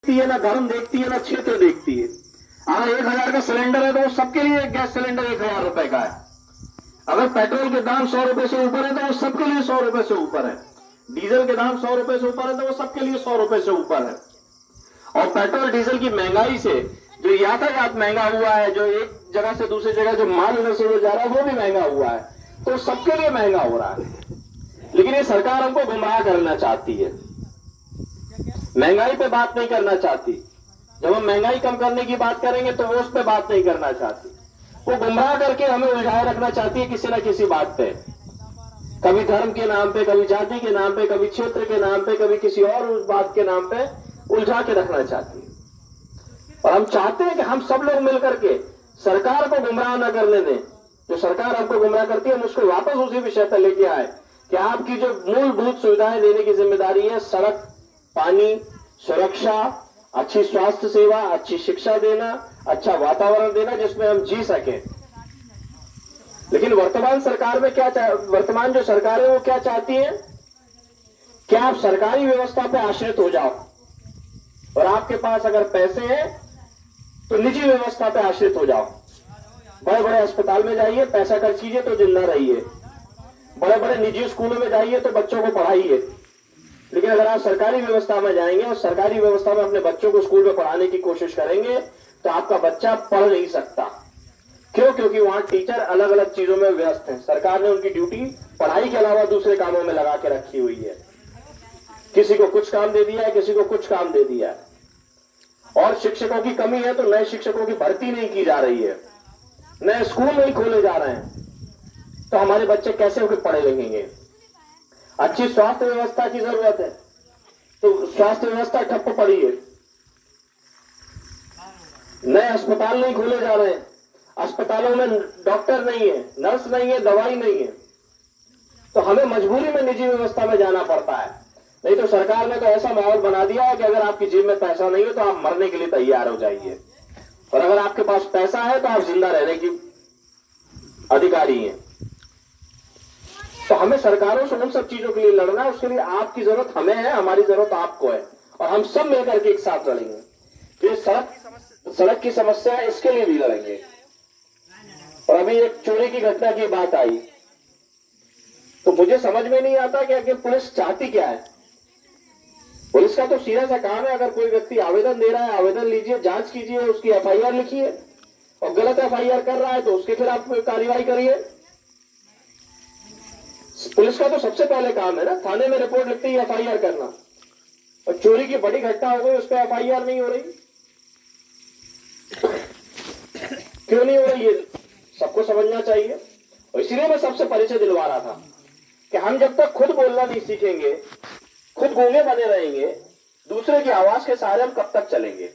देखती है, ना धर्म देखती है, ना क्षेत्र देखती है। अगर 1000 का सिलेंडर है तो वो सबके लिए गैस सिलेंडर 1000 रुपए का है। अगर पेट्रोल के दाम 100 रुपए से ऊपर है तो वो सबके लिए 100 रुपए से ऊपर है। डीजल के दाम 100 रुपए से ऊपर है तो वो सबके लिए 100 रुपए से ऊपर है। और पेट्रोल डीजल की महंगाई से जो यातायात महंगा हुआ है, जो एक जगह से दूसरी जगह जो माल इधर से उधर जा रहा है वो भी महंगा हुआ है, तो सबके लिए महंगा हो रहा है। लेकिन ये सरकार हमको गुमराह करना चाहती है, महंगाई पे बात नहीं करना चाहती। जब हम महंगाई कम करने की बात करेंगे तो वो उस पर बात नहीं करना चाहती। वो गुमराह करके हमें उलझाए रखना चाहती है किसी न किसी बात पे, कभी धर्म के नाम पे, कभी जाति के नाम पे, कभी क्षेत्र के नाम पे, कभी किसी और उस बात के नाम पे उलझा के रखना चाहती है। और हम चाहते हैं कि हम सब लोग मिलकर के सरकार को गुमराह न करने दें। जो सरकार हमको गुमराह करती है हम उसको वापस उसी विषय पर लेके आए कि आपकी जो मूलभूत सुविधाएं देने की जिम्मेदारी है, सड़क, पानी, सुरक्षा, अच्छी स्वास्थ्य सेवा, अच्छी शिक्षा देना, अच्छा वातावरण देना जिसमें हम जी सकें। लेकिन वर्तमान सरकार में वर्तमान जो सरकार है वो क्या चाहती है कि आप सरकारी व्यवस्था पे आश्रित हो जाओ, और आपके पास अगर पैसे हैं तो निजी व्यवस्था पे आश्रित हो जाओ। बड़े बड़े अस्पताल में जाइए, पैसा खर्च कीजिए तो जिंदा रहिए। बड़े बड़े निजी स्कूलों में जाइए तो बच्चों को पढ़ाइए। लेकिन अगर आप सरकारी व्यवस्था में जाएंगे और सरकारी व्यवस्था में अपने बच्चों को स्कूल में पढ़ाने की कोशिश करेंगे तो आपका बच्चा पढ़ नहीं सकता। क्यों? क्योंकि वहां टीचर अलग अलग चीजों में व्यस्त हैं। सरकार ने उनकी ड्यूटी पढ़ाई के अलावा दूसरे कामों में लगा के रखी हुई है। किसी को कुछ काम दे दिया है, किसी को कुछ काम दे दिया है। और शिक्षकों की कमी है तो नए शिक्षकों की भर्ती नहीं की जा रही है, नए स्कूल नहीं खोले जा रहे हैं, तो हमारे बच्चे कैसे होकर पढ़े लिखेंगे? अच्छी स्वास्थ्य व्यवस्था की जरूरत है तो स्वास्थ्य व्यवस्था ठप्प पड़ी है, नए अस्पताल नहीं खोले जा रहे हैं, अस्पतालों में डॉक्टर नहीं है, नर्स नहीं है, दवाई नहीं है, तो हमें मजबूरी में निजी व्यवस्था में जाना पड़ता है। नहीं तो सरकार ने तो ऐसा माहौल बना दिया है कि अगर आपकी जेब में पैसा नहीं हो तो आप मरने के लिए तैयार हो जाइए, और अगर आपके पास पैसा है तो आप जिंदा रहने की अधिकारी हैं। तो हमें सरकारों से उन सब चीजों के लिए लड़ना है, उसके लिए आपकी जरूरत हमें है, हमारी जरूरत आपको है, और हम सब मिलकर के एक साथ लड़ेंगे। तो सड़क की समस्या है, इसके लिए भी लड़ेंगे। और अभी एक चोरी की घटना की बात आई तो मुझे समझ में नहीं आता कि आखिर पुलिस चाहती क्या है। पुलिस का तो सीधा सा काम है, अगर कोई व्यक्ति आवेदन दे रहा है, आवेदन लीजिए, जांच कीजिए, उसकी एफआईआर लिखिए, और गलत एफआईआर कर रहा है तो उसके खिलाफ कार्रवाई करिए। पुलिस का तो सबसे पहले काम है ना, थाने में रिपोर्ट लिखते ही एफआईआर करना। और चोरी की बड़ी घटना हो गई, उस पर एफआईआर नहीं हो रही, क्यों नहीं हो रही ये सबको समझना चाहिए। और इसीलिए मैं सबसे परिचय दिलवा रहा था कि हम जब तक खुद बोलना नहीं सीखेंगे, खुद गूंगे बने रहेंगे, दूसरे की आवाज के सहारे हम कब तक चलेंगे?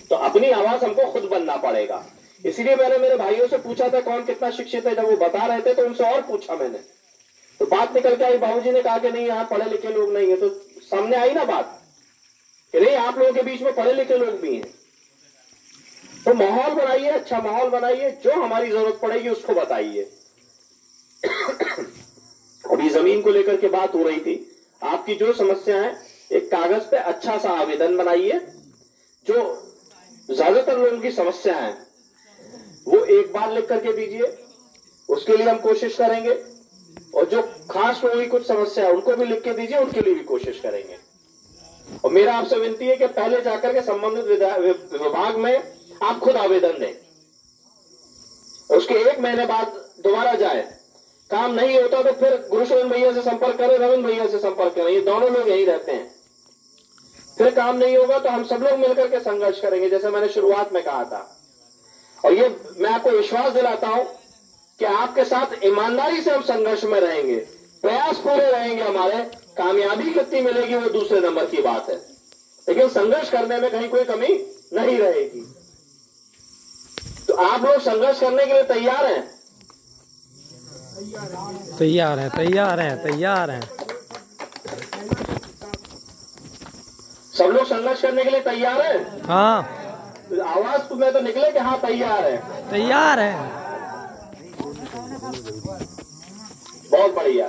तो अपनी आवाज हमको खुद बनना पड़ेगा। इसीलिए मैंने मेरे भाइयों से पूछा था कौन कितना शिक्षित है, जब वो बता रहे थे तो उनसे और पूछा मैंने, तो बात निकल के आई, बाबूजी ने कहा कि नहीं यहाँ पढ़े लिखे लोग नहीं है। तो सामने आई ना बात कि नहीं, आप लोगों के बीच में पढ़े लिखे लोग भी हैं। तो माहौल बनाइए, अच्छा माहौल बनाइए, जो हमारी जरूरत पड़ेगी उसको बताइए। अभी जमीन को लेकर के बात हो रही थी, आपकी जो समस्या है एक कागज पे अच्छा सा आवेदन बनाइए। जो ज्यादातर लोगों की समस्या है वो एक बार लिख करके दीजिए, उसके लिए हम कोशिश करेंगे। और जो खास लोगों की कुछ समस्या है उनको भी लिख के दीजिए, उनके लिए भी कोशिश करेंगे। और मेरा आपसे विनती है कि पहले जाकर के संबंधित विभाग में आप खुद आवेदन दें, उसके 1 महीने बाद दोबारा जाए। काम नहीं होता तो फिर गुरुशरण भैया से संपर्क करें, रविंद्र भैया से संपर्क करें, ये दोनों लोग यही रहते हैं। फिर काम नहीं होगा तो हम सब लोग मिलकर के संघर्ष करेंगे, जैसे मैंने शुरुआत में कहा था। और ये मैं आपको विश्वास दिलाता हूं कि आपके साथ ईमानदारी से हम संघर्ष में रहेंगे, प्रयास पूरे रहेंगे हमारे। कामयाबी कितनी मिलेगी वो दूसरे नंबर की बात है, लेकिन संघर्ष करने में कहीं कोई कमी नहीं रहेगी। तो आप लोग संघर्ष करने के लिए तैयार हैं? तैयार हैं, तैयार हैं, तैयार हैं। सब लोग संघर्ष करने के लिए तैयार हैं? हाँ। आवाज तुम्हें तो निकले कि हाँ तैयार है। तैयार है। बहुत बढ़िया।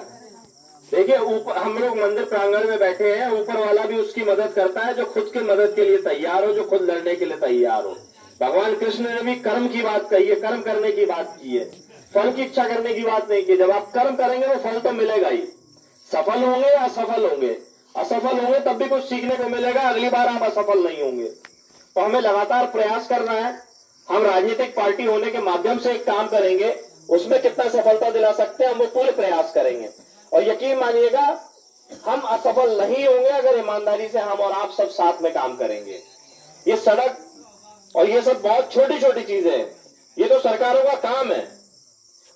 देखिए, ऊपर हम लोग मंदिर प्रांगण में बैठे हैं, ऊपर वाला भी उसकी मदद करता है जो खुद के मदद के लिए तैयार हो, जो खुद लड़ने के लिए तैयार हो। भगवान कृष्ण ने भी कर्म की बात कही है, कर्म करने की बात की है, फल की इच्छा करने की बात नहीं की। जब आप कर्म करेंगे तो फल तो मिलेगा ही, सफल होंगे या असफल होंगे। असफल होंगे तब भी कुछ सीखने को मिलेगा, अगली बार आप असफल नहीं होंगे। तो हमें लगातार प्रयास करना है। हम राजनीतिक पार्टी होने के माध्यम से एक काम करेंगे, उसमें कितना सफलता दिला सकते हैं हम वो पूरे प्रयास करेंगे। और यकीन मानिएगा हम असफल नहीं होंगे अगर ईमानदारी से हम और आप सब साथ में काम करेंगे। ये सड़क और ये सब बहुत छोटी छोटी चीजें हैं, ये तो सरकारों का काम है।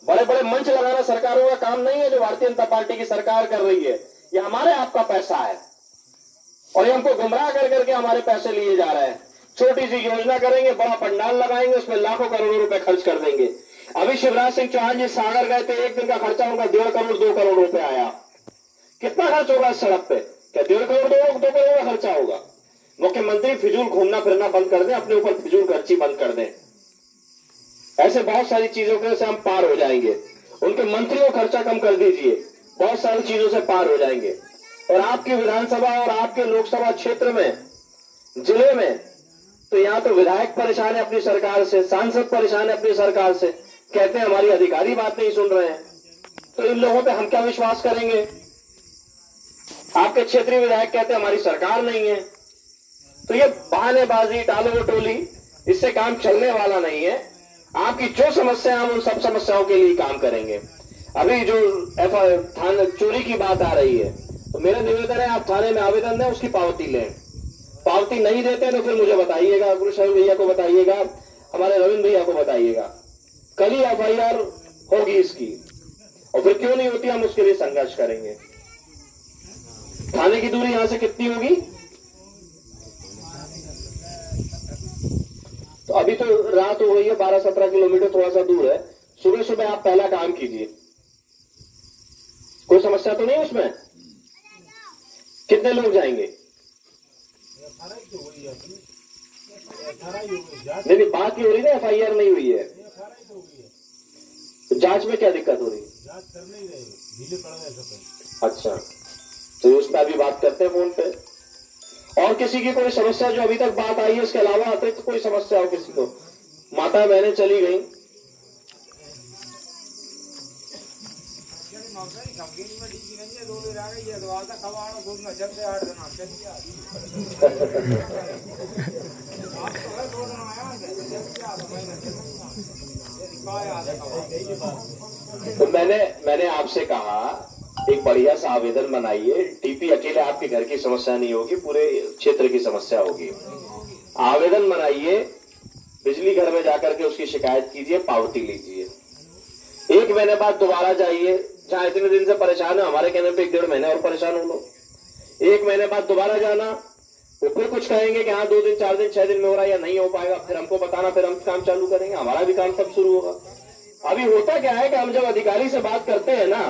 बड़े बड़े मंच लगाना सरकारों का काम नहीं है जो भारतीय जनता पार्टी की सरकार कर रही है। ये हमारे आपका पैसा है और ये हमको गुमराह कर करके हमारे पैसे लिए जा रहे हैं। छोटी सी योजना करेंगे, बड़ा पंडाल लगाएंगे, उसमें लाखों करोड़ों रुपए खर्च कर देंगे। अभी शिवराज सिंह चौहान जी सागर गए थे, एक दिन का खर्चा उनका 1.5 करोड़ 2 करोड़ रुपए आया। कितना खर्च होगा इस सड़क पे? क्या 1.5 करोड़ 2 करोड़ का खर्चा होगा? मुख्यमंत्री फिजूल घूमना फिरना बंद कर दें, अपने ऊपर फिजूल खर्ची बंद कर दें। ऐसे बहुत सारी चीजों से हम पार हो जाएंगे। उनके मंत्रियों खर्चा कम कर दीजिए, बहुत सारी चीजों से पार हो जाएंगे। और आपकी विधानसभा और आपके लोकसभा क्षेत्र में, जिले में, तो यहाँ तो विधायक परेशान है अपनी सरकार से, सांसद परेशान है अपनी सरकार से, कहते हैं हमारी अधिकारी बात नहीं सुन रहे हैं। तो इन लोगों पे हम क्या विश्वास करेंगे? आपके क्षेत्रीय विधायक कहते हैं हमारी सरकार नहीं है। तो ये बहानेबाजी, टालो टोली, इससे काम चलने वाला नहीं है। आपकी जो समस्या है उन सब समस्याओं के लिए काम करेंगे। अभी जो थाना चोरी की बात आ रही है, तो मेरा निवेदन है आप थाने में आवेदन दें, उसकी पावती लें। पावती नहीं देते तो फिर मुझे बताइएगा, गुरुशरण भैया को बताइएगा, हमारे रविंद्र भैया को बताइएगा। कल ही FIR होगी इसकी, और फिर क्यों नहीं होती हम उसके लिए संघर्ष करेंगे। थाने की दूरी यहां से कितनी होगी? तो अभी तो रात हो गई है, 12-17 किलोमीटर थोड़ा सा दूर है। सुबह सुबह आप पहला काम कीजिए। कोई समस्या तो नहीं उसमें? कितने लोग जाएंगे? नहीं, बात ही हो रही है, FIR नहीं हुई है। तो जांच में क्या दिक्कत हो रही है? जांच कर नहीं रहे, ढीले पड़ गए सब। अच्छा, तो उस पर अभी बात करते हैं फोन पे। और किसी की कोई समस्या जो अभी तक बात आई है, इसके अलावा अतिरिक्त तो कोई समस्या हो किसी को? माता बहनें चली गई, तो मैंने आपसे कहा एक बढ़िया सा आवेदन बनाइए। टीपी अकेले आपके घर की समस्या नहीं होगी, पूरे क्षेत्र की समस्या होगी। आवेदन बनाइए, बिजली घर में जाकर के उसकी शिकायत कीजिए, पावती लीजिए। 1 महीने बाद दोबारा जाइए, जहां इतने दिन से परेशान है, हमारे कहने पे 1-1.5 महीने और परेशान हो लो। 1 महीने बाद दोबारा जाना, वो फिर कुछ कहेंगे कि हाँ 2 दिन 4 दिन 6 दिन में हो रहा है या नहीं हो पाएगा, फिर हमको बताना, फिर हम काम चालू करेंगे। हमारा भी काम तब शुरू होगा। अभी होता क्या है कि हम जब अधिकारी से बात करते हैं ना,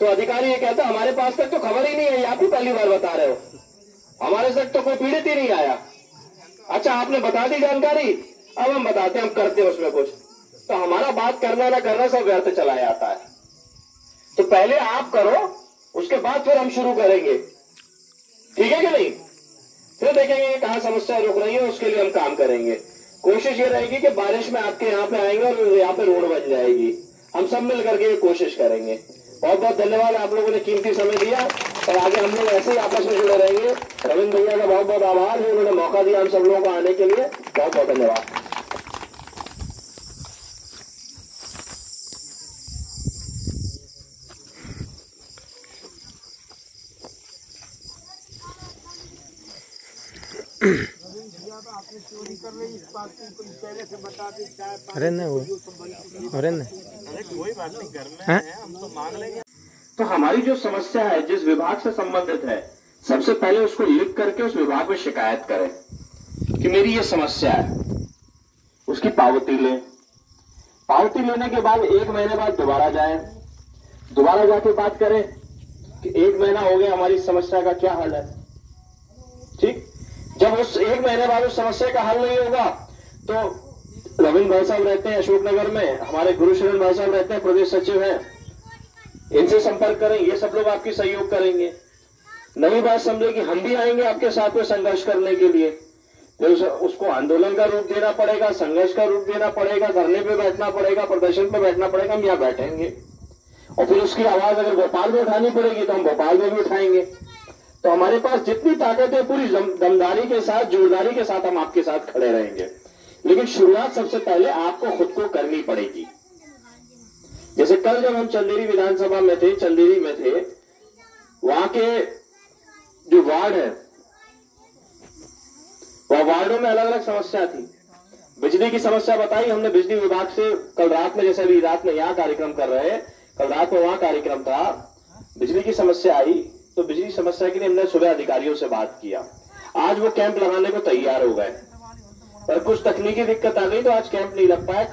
तो अधिकारी ये कहता है हमारे पास तक तो खबर ही नहीं है, आप ही पहली बार बता रहे हो, हमारे तक तो कोई पीड़ित ही नहीं आया। अच्छा, आपने बता दी जानकारी, अब हम बताते हैं, हम करते हैं उसमें कुछ। तो हमारा बात करना ना करना सब व्यर्थ चला जाता है। तो पहले आप करो, उसके बाद फिर हम शुरू करेंगे, ठीक है कि नहीं? फिर देखेंगे कहां समस्या रुक रही है, उसके लिए हम काम करेंगे। कोशिश ये रहेगी कि बारिश में आपके यहाँ पे आएंगे और यहाँ पे रोड बन जाएगी। हम सब मिल करके कोशिश करेंगे। बहुत बहुत धन्यवाद, आप लोगों ने कीमती समय दिया और आगे हम लोग ऐसे ही आपस में जुड़े रहेंगे। रविंद्र भैया का बहुत बहुत आभार है, उन्होंने मौका दिया हम सब लोगों को आने के लिए। बहुत बहुत धन्यवाद। अरे नहीं वो, अरे नहीं, कोई बात नहीं, घर में है, हम तो मांग लेंगे। तो हमारी जो समस्या है, जिस विभाग से संबंधित है, सबसे पहले उसको लिख करके उस विभाग में शिकायत करें कि मेरी ये समस्या है, उसकी पावती लें। पावती लेने के बाद 1 महीने बाद दोबारा जाएं, दोबारा जाके बात करें कि 1 महीना हो गया, हमारी समस्या का क्या हल है। ठीक, जब उस 1 महीने बाद उस समस्या का हल नहीं होगा तो रविंद्र भाई साहब रहते हैं अशोकनगर में, हमारे गुरुशरण भाई साहब रहते हैं, प्रदेश सचिव हैं, इनसे संपर्क करें, ये सब लोग आपकी सहयोग करेंगे। नई बात समझे कि हम भी आएंगे आपके साथ में संघर्ष करने के लिए, तो उसको आंदोलन का रूप देना पड़ेगा, संघर्ष का रूप देना पड़ेगा, धरने पे बैठना पड़ेगा, प्रदर्शन पे बैठना पड़ेगा, हम यहाँ बैठेंगे। और फिर उसकी आवाज अगर भोपाल में उठानी पड़ेगी तो हम भोपाल में भी उठाएंगे। तो हमारे पास जितनी ताकत है पूरी दमदारी के साथ, जोरदारी के साथ हम आपके साथ खड़े रहेंगे। लेकिन शुरुआत सबसे पहले आपको खुद को करनी पड़ेगी। जैसे कल जब हम चंदेरी विधानसभा में थे, चंदेरी में थे, वहां के जो वार्ड है, वह वार्डों में अलग अलग समस्या थी। बिजली की समस्या बताई हमने बिजली विभाग से। कल रात में, जैसे अभी रात में यहाँ कार्यक्रम कर रहे हैं, कल रात में वहां कार्यक्रम था, बिजली की समस्या आई तो बिजली समस्या के लिए हमने सुबह अधिकारियों से बात किया। आज वो कैंप लगाने को तैयार हो गए, पर कुछ तकनीकी दिक्कत आ गई तो आज कैंप नहीं लग पाया।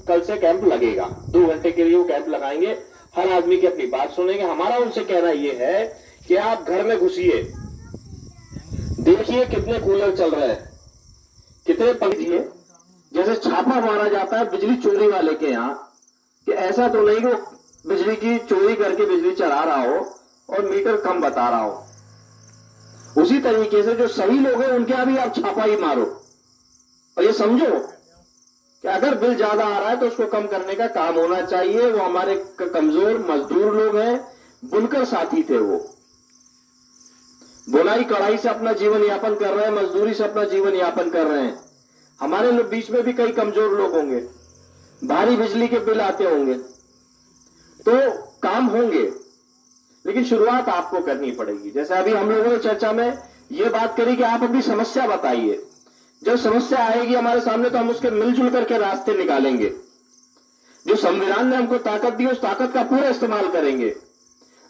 कल से कैंप लगेगा, 2 घंटे के लिए वो कैंप लगाएंगे। हर आदमी की अपनी बात सुनेंगे। हमारा उनसे कहना यह है कि आप घर में घुसिए, देखिए कितने कूलर चल रहे हैं, कितने पंखे, जैसे छापा मारा जाता है बिजली चोरी वाले के यहाँ, कि ऐसा तो नहीं वो बिजली की चोरी करके बिजली चला रहा हो और मीटर कम बता रहा हो। उसी तरीके से जो सही लोग हैं उनके यहाँ भी आप छापा ही मारो और ये समझो कि अगर बिल ज्यादा आ रहा है तो उसको कम करने का काम होना चाहिए। वो हमारे कमजोर मजदूर लोग हैं, बुनकर साथी थे, वो बुनाई कढ़ाई से अपना जीवन यापन कर रहे हैं, मजदूरी से अपना जीवन यापन कर रहे हैं। हमारे बीच में भी कई कमजोर लोग होंगे, भारी बिजली के बिल आते होंगे, तो काम होंगे, लेकिन शुरुआत आपको करनी पड़ेगी। जैसे अभी हम लोगों ने चर्चा में ये बात करी कि आप अपनी समस्या बताइए। जब समस्या आएगी हमारे सामने तो हम उसके मिलजुल करके रास्ते निकालेंगे। जो संविधान ने हमको ताकत दी उस ताकत का पूरा इस्तेमाल करेंगे।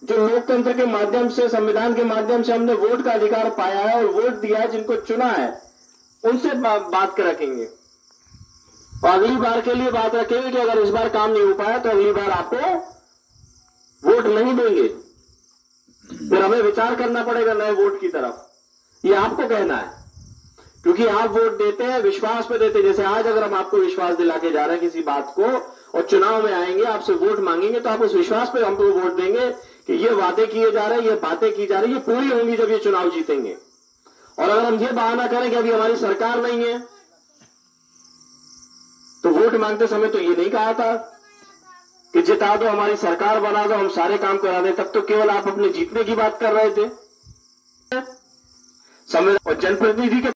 जो लोकतंत्र के माध्यम से, संविधान के माध्यम से हमने वोट का अधिकार पाया है और वोट दिया है, जिनको चुना है, उनसे बात कर रखेंगे। और अगली बार के लिए बात रखेंगे कि अगर इस बार काम नहीं हो पाया तो अगली बार आपको वोट नहीं देंगे। फिर हमें विचार करना पड़ेगा नए वोट की तरफ। ये आपको कहना है, क्योंकि आप वोट देते हैं, विश्वास पे देते हैं। जैसे आज अगर हम आपको विश्वास दिला के जा रहे हैं किसी बात को और चुनाव में आएंगे, आपसे वोट मांगेंगे, तो आप उस विश्वास पे हमको वोट देंगे कि ये वादे किए जा रहे हैं, ये बातें की जा रही है, ये पूरी होंगी जब ये चुनाव जीतेंगे। और अगर हम ये बहाना करें कि अभी हमारी सरकार नहीं है, तो वोट मांगते समय तो ये नहीं कहा था कि जिता दो, हमारी सरकार बना दो, हम सारे काम करा दें। तब तो केवल आप अपने जीतने की बात कर रहे थे। और जनप्रतिनिधि के